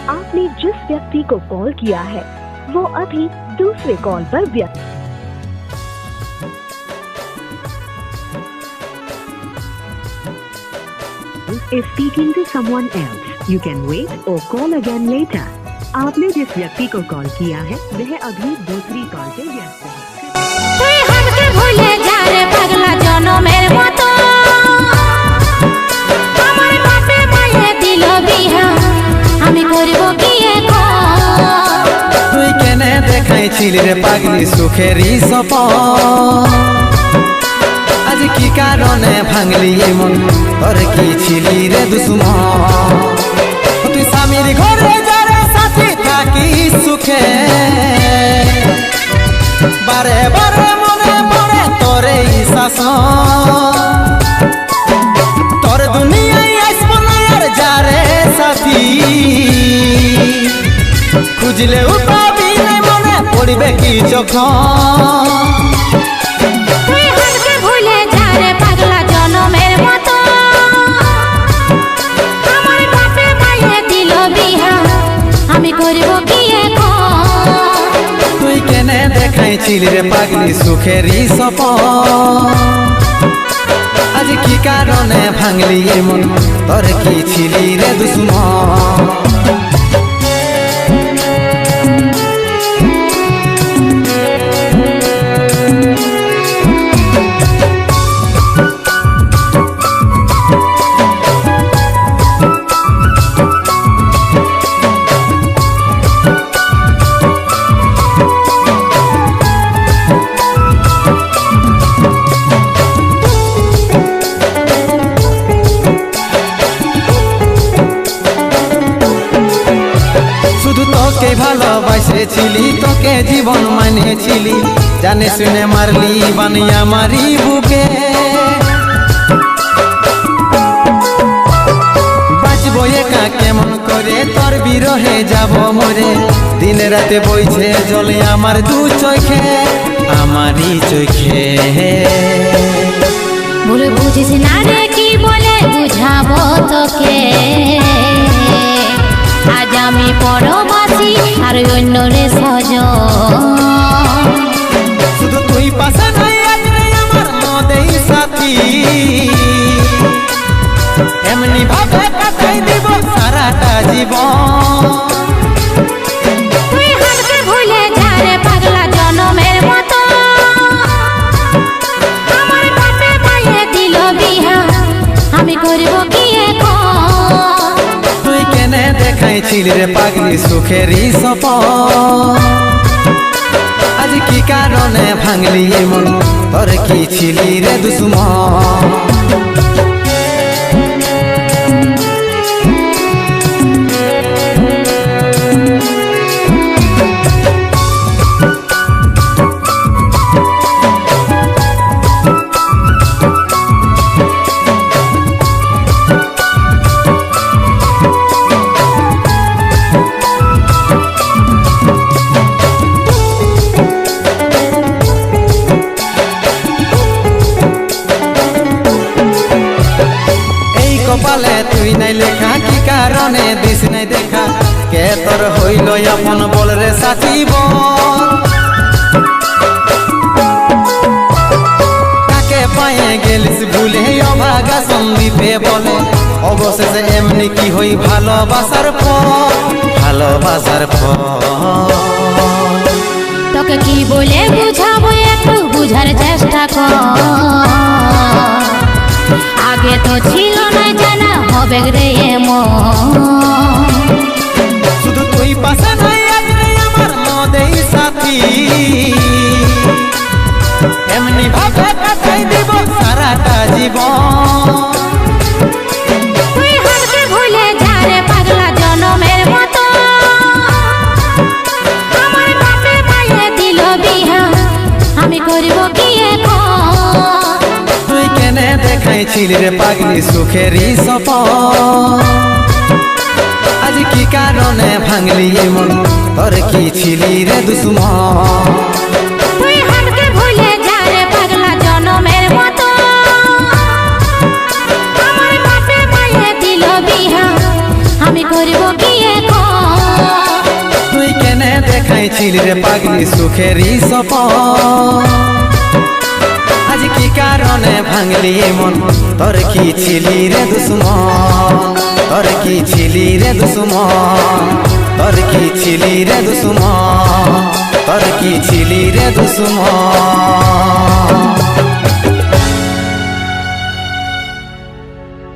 आपने जिस व्यक्ति को कॉल किया है वो अभी दूसरे कॉल पर व्यस्त। Is speaking to someone else. You can wait or call again later. आपने जिस व्यक्ति को कॉल किया है वह अभी दूसरी कॉल पे व्यस्त है। তুই हमके भूले जा रे पगला জনমের মতো আমার বাপে মায়ে দিল বিহা আমি করব কি এখন তুই কেনে দেখাইছিলি রে পাগলি সুখেরই সপন আজ কি কারণে ভাঙলি মন তোর কি ছিলি রে দুশ্মন তুই স্বামীর ঘরে যারে সাথে থাকি সুখে বারে বারে মনে পড়ে তোর এই শাসন তোর দুনিয়ায় আসবো না আর যারে সাথী খুঁজলেও পাবি না মনে পড়বে কি যখন তুই हमके ভুলে যা রে পাগলা জনমের মতো আমার বাপে মায়ে দিল বিহা আমি করব কি এখন তুই কেনে দেখাইছিলি রে পাগলি সুখেরই সপন আজ কি কারণে ভাঙলি মন তোর কি ছিলি রে দুশ্মন তোকে ভালোবাসেছিলি তোকে জীবন মানেছিলি জানে শুনে মারলি বানিয়া মারি বুকে বাঁচবো একা কেমন করে তোর বিরহে যাব মরে দিন রাতে বইছে জলে আমার দু চোখে আমারই চোখে ভুল বুঝিস না রে কি বলে বুঝাবো তোকে আজ আমি পরবাসী আর অন্য রে সজন শুধু তুই পাশে নাই আজ রে আমার মদেই সাথী এমনি ভাবে কাটাই দিব সারাটা জীবন তুই हमके ভুলে যা রে পাগলা জনমের মতো আমার বাপে মায়ে দিল বিহা আমি করব কি এখন তুই কেনে দেখাইছিলি রে পাগলি সুখেরই সপন আজ কি কারণে ভাঙলি মন তোর কি ছিলি রে দুশ্মন কপালে তুই নাই লেখা কি কারণে দিস নাই দেখা কে তোর হইল আপন বল রে সাথী বল কাকে পায়ে গেলিস ভুলে অভাগা সন্দীপে বলে অবশেষে এমনি কি হই ভালোবাসার ফল ভালোবাসার ফল তোকে কি বলে বুঝাবো একটু বুঝার চেষ্টা কর আগে তো ছিল না জানা হবে রে এমন শুধু তুই পাশে নাই আজ রে আমার মদেই সাথী এমনি ভাবে কাটাই দিব সারাটা জীবন তুই हमके ভুলে যা রে পাগলা জনমের মতো আমার বাপে মায়ে দিল বিহা আমি করব কি এখন তুই কেনে দেখাইছিলি রে পাগলি সুখেরই সপন আজ কি কারণে ভাঙলি মন তোর কি ছিলি রে দুশ্মন তুই हमके ভুলে যা রে পাগলা জনমের মতো আমার বাপে মায়ে দিল বিহা আমি করব কি এখন দেখাইছিল রে পাগলি সুখেরই সপন আজ কি কারণে ভাঙলি মন তোর কি ছিলি রে দুশ্মন তোর কি ছিলি রে দুশ্মন তোর কি ছিলি রে দুশ্মন তোর কি ছিলি রে দুশ্মন